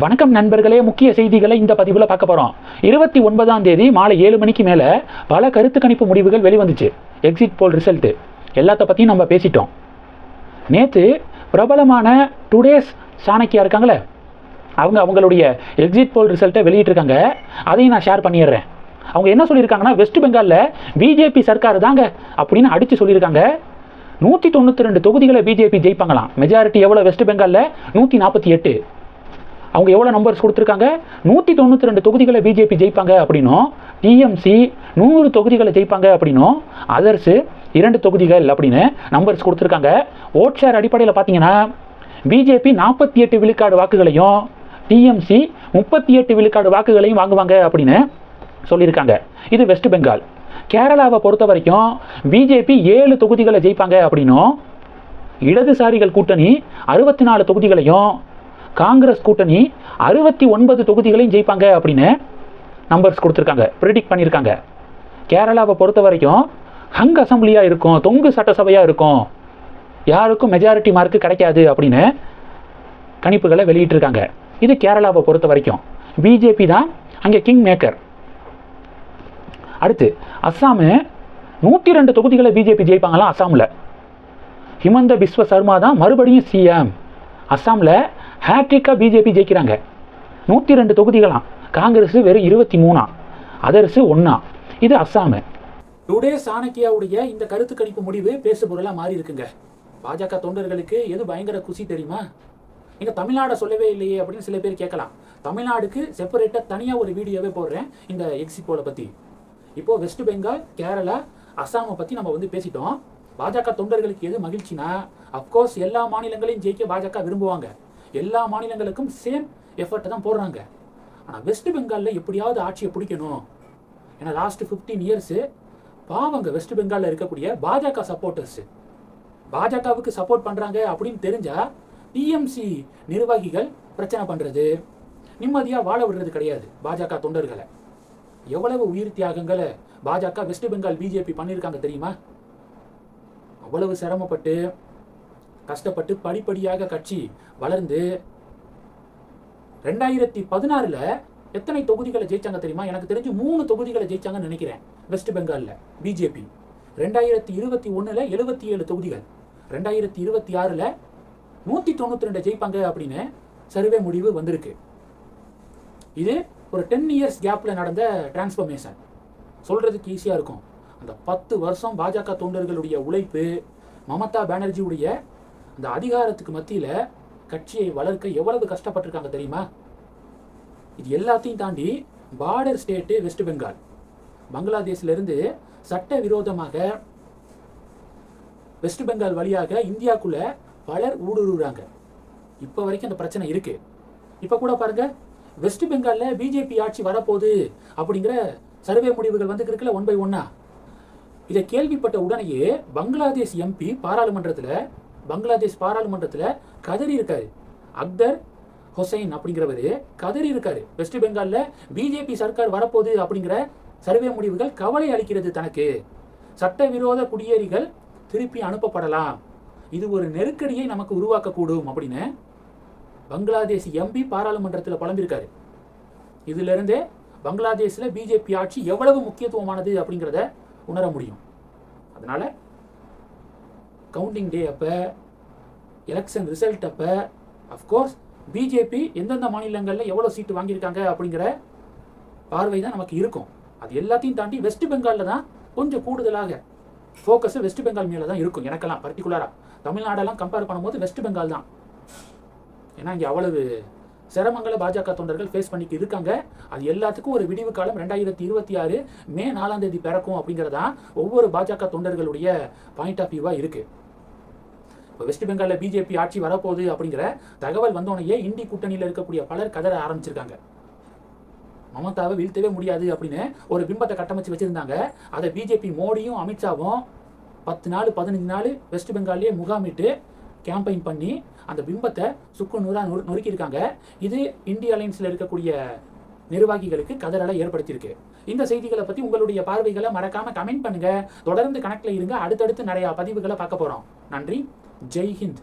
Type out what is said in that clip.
வணக்கம் நண்பர்களே, முக்கிய செய்திகளை இந்த பதிவில் பார்க்க போகிறோம். 29ஆம் தேதி மாலை 7 மணிக்கு மேலே பல கருத்து கணிப்பு முடிவுகள் வெளிவந்துச்சு. எக்ஸிட் போல் ரிசல்ட்டு எல்லாத்த பற்றியும் நம்ம பேசிட்டோம். நேற்று பிரபலமான டுடேஸ் சாணக்கியா இருக்காங்களே, அவங்களுடைய எக்ஸிட் போல் ரிசல்ட்டை வெளியிட்டிருக்காங்க. அதையும் நான் ஷேர் பண்ணிடுறேன். அவங்க என்ன சொல்லியிருக்காங்கன்னா, வெஸ்ட் பெங்காலில் பிஜேபி சர்க்கார் தாங்க அப்படின்னு அடித்து சொல்லியிருக்காங்க. 192 தொகுதிகளை பிஜேபி ஜெயிப்பாங்களாம். மெஜாரிட்டி எவ்வளோ வெஸ்ட் பெங்காலில்? 148. அவங்க எவ்வளோ நம்பர்ஸ் கொடுத்துருக்காங்க? 192 தொகுதிகளை பிஜேபி ஜெயிப்பாங்க அப்படின்னும், டிஎம்சி 100 தொகுதிகளை ஜெயிப்பாங்க அப்படின்னும், அதர்ஸு 2 தொகுதிகள் அப்படின்னு நம்பர்ஸ் கொடுத்துருக்காங்க. ஓட் ஷேர் அடிப்படையில் பார்த்தீங்கன்னா பிஜேபி 48 விழுக்காடு வாக்குகளையும் டிஎம்சி 38 விழுக்காடு வாக்குகளையும் வாங்குவாங்க அப்படின்னு சொல்லியிருக்காங்க. இது வெஸ்ட் பெங்கால். கேரளாவை பொறுத்த வரைக்கும் பிஜேபி 7 தொகுதிகளை ஜெயிப்பாங்க அப்படின்னும், இடதுசாரிகள் கூட்டணி 64 தொகுதிகளையும், காங்கிரஸ் கூட்டணி 69 தொகுதிகளையும் ஜெயிப்பாங்க அப்படின்னு நம்பர்ஸ் கொடுத்துருக்காங்க, ப்ரிடிக்ட் பண்ணியிருக்காங்க. கேரளாவை பொறுத்த வரைக்கும் ஹங் அசம்பிளியாக இருக்கும், தொங்கு சட்டசபையாக இருக்கும், யாருக்கும் மெஜாரிட்டி மார்க்கு கிடைக்காது அப்படின்னு கணிப்புகளை வெளியிட்டிருக்காங்க. இது கேரளாவை பொறுத்த வரைக்கும். பிஜேபி தான் அங்கே கிங் மேக்கர். அடுத்து அஸ்ஸாமு 102 தொகுதிகளை பிஜேபி ஜெயிப்பாங்களாம். அஸ்ஸாமில் ஹிமந்த பிஸ்வ சர்மா தான் மறுபடியும் சிஎம். அஸ்ஸாமில் ஹேட்ரிக்காக பிஜேபி ஜெயிக்கிறாங்க. 102 தொகுதிகளாம். காங்கிரஸ் வெறும் 23, அதர்ஸு 1. இது அஸ்ஸாமு. டுடே சாணக்கியாவுடைய இந்த கருத்து கணிப்பு முடிவு பேசு பொருளாக மாறி இருக்குங்க. பாஜக தொண்டர்களுக்கு எது பயங்கர குசி தெரியுமா? இங்கே தமிழ்நாடை சொல்லவே இல்லையே அப்படின்னு சில பேர் கேட்கலாம். தமிழ்நாடுக்கு செப்பரேட்டாக தனியாக ஒரு வீடியோவே போடுறேன் இந்த எக்ஸிட் போலை பற்றி. இப்போது வெஸ்ட் பெங்கால், கேரளா, அஸ்ஸாமை பற்றி நம்ம பேசிட்டோம். பாஜக தொண்டர்களுக்கு எது மகிழ்ச்சினா, அப்கோர்ஸ் எல்லா மாநிலங்களையும் ஜெயிக்க பாஜக விரும்புவாங்க. எல்லா மாநிலங்களுக்கும் சேம் எஃபர்ட் தான் போடுறாங்க. ஆனால் வெஸ்ட் பெங்காலில் எப்படியாவது ஆட்சியை பிடிக்கணும். ஏன்னா லாஸ்ட் 15 இயர்ஸு பாவங்க வெஸ்ட் பெங்காலில் இருக்கக்கூடிய பாஜக சப்போர்ட்டர்ஸு பாஜகவுக்கு சப்போர்ட் பண்ணுறாங்க அப்படின்னு தெரிஞ்சால் டிஎம்சி நிர்வாகிகள் பிரச்சனை பண்ணுறது, நிம்மதியாக வாழ விடுறது கிடையாது பாஜக தொண்டர்களை. எவ்வளவு உயிர் தியாகங்களை பாஜக வெஸ்ட் பெங்கால் பிஜேபி பண்ணியிருக்காங்க தெரியுமா? அவ்வளவு சிரமப்பட்டு கஷ்டப்பட்டு படிப்படியாக கட்சி வளர்ந்து 2016 எத்தனை தொகுதிகளை ஜெயிச்சாங்க தெரியுமா? எனக்கு தெரிஞ்சு 3 தொகுதிகளை ஜெயிச்சாங்கன்னு நினைக்கிறேன் வெஸ்ட் பெங்காலில் பிஜேபி. 2021 77 தொகுதிகள், 2026 192 ஜெயிப்பாங்க அப்படின்னு சர்வே முடிவு வந்திருக்கு. இது ஒரு 10 இயர்ஸ் கேப்பில் நடந்த டிரான்ஸ்ஃபர்மேஷன். சொல்கிறதுக்கு ஈஸியாக இருக்கும். அந்த 10 வருஷம் பாஜக தொண்டர்களுடைய உழைப்பு, மமதா பானர்ஜியுடைய அந்த அதிகாரத்துக்கு மத்தியில் கட்சியை வளர்க்க எவ்வளவு கஷ்டப்பட்டிருக்காங்க தெரியுமா? இது எல்லாத்தையும் தாண்டி பார்டர் ஸ்டேட்டு வெஸ்ட் பெங்கால். பங்களாதேஷ்லேருந்து சட்ட விரோதமாக வெஸ்ட் பெங்கால் வழியாக இந்தியாவுக்குள்ள பலர் ஊடுருவுறாங்க. இப்போ வரைக்கும் அந்த பிரச்சனை இருக்கு. இப்போ கூட பாருங்க, வெஸ்ட் பெங்காலில் பிஜேபி ஆட்சி வரப்போகுது அப்படிங்கிற சர்வே முடிவுகள் வந்துருக்குல்ல 1 by 1. இதை கேள்விப்பட்ட உடனேயே பங்களாதேஷ் எம்பி பங்களாதேஷ் பாராளுமன்றத்தில் கதறி இருக்காரு. அக்தர் ஹொசைன் அப்படிங்கிறவர் கதறி இருக்காரு. வெஸ்ட் பெங்காலில் பிஜேபி சர்க்கார் வரப்போகுது அப்படிங்கிற சர்வே முடிவுகள் கவலை அளிக்கிறது தனக்கு. சட்டவிரோத குடியேறிகள் திருப்பி அனுப்பப்படலாம், இது ஒரு நெருக்கடியை நமக்கு உருவாக்கக்கூடும் அப்படின்னு பங்களாதேஷ் எம்பி பாராளுமன்றத்தில் புலம்பிருக்காரு. இதிலிருந்தே பங்களாதேஷில் பிஜேபி ஆட்சி எவ்வளவு முக்கியத்துவமானது அப்படிங்கிறத உணர முடியும். அதனால கவுண்டிங் டே அப்போ, எலெக்ஷன் ரிசல்ட் அப்போ அஃப்கோர்ஸ் பிஜேபி எந்தெந்த மாநிலங்களில் எவ்வளோ சீட்டு வாங்கியிருக்காங்க அப்படிங்கிற பார்வை தான் நமக்கு இருக்கும். அது எல்லாத்தையும் தாண்டி வெஸ்ட் பெங்காலில் தான் கொஞ்சம் கூடுதலாக ஃபோக்கஸ் வெஸ்ட் பெங்கால் மேலே தான் இருக்கும். எனக்கெல்லாம் பர்டிகுலராக தமிழ்நாடெல்லாம் கம்பேர் பண்ணும்போது வெஸ்ட் பெங்கால் தான். ஏன்னா இங்கே அவ்வளவு சிரமங்களை பாஜக தொண்டர்கள் ஃபேஸ் பண்ணிட்டு இருக்காங்க. அது எல்லாத்துக்கும் ஒரு விடிவு காலம் 2026 மே 4ஆம் தேதி பிறக்கும் அப்படிங்கிறதான் ஒவ்வொரு பாஜக தொண்டர்களுடைய பாயிண்ட் ஆஃப் வியூவாக இருக்குது. இப்போ வெஸ்ட் பெங்காலில் பிஜேபி ஆட்சி வரப்போகுது அப்படிங்கிற தகவல் வந்தோடனே இந்தி கூட்டணியில் இருக்கக்கூடிய பலர் கதற ஆரம்பிச்சிருக்காங்க. மமதாவை வீழ்த்தவே முடியாது அப்படின்னு ஒரு பிம்பத்தை கட்டமைச்சு வச்சுருந்தாங்க. அதை பிஜேபி மோடியும் அமித்ஷாவும் 10 நாள் 15 நாள் வெஸ்ட் பெங்கால்லேயே முகாமிட்டு கேம்பெயின் பண்ணி அந்த பிம்பத்தை சுக்கு நூறாக நொறுக்கியிருக்காங்க. இது இந்திய அலைன்ஸில் இருக்கக்கூடிய நிர்வாகிகளுக்கு கதறலை ஏற்படுத்தியிருக்கு. இந்த செய்திகளை பற்றி உங்களுடைய பார்வைகளை மறக்காமல் கமெண்ட் பண்ணுங்கள். தொடர்ந்து கனெக்டில் இருங்க. அடுத்தடுத்து நிறையா பதிவுகளை பார்க்க போகிறோம். நன்றி. ஜெய் ஹிந்த்.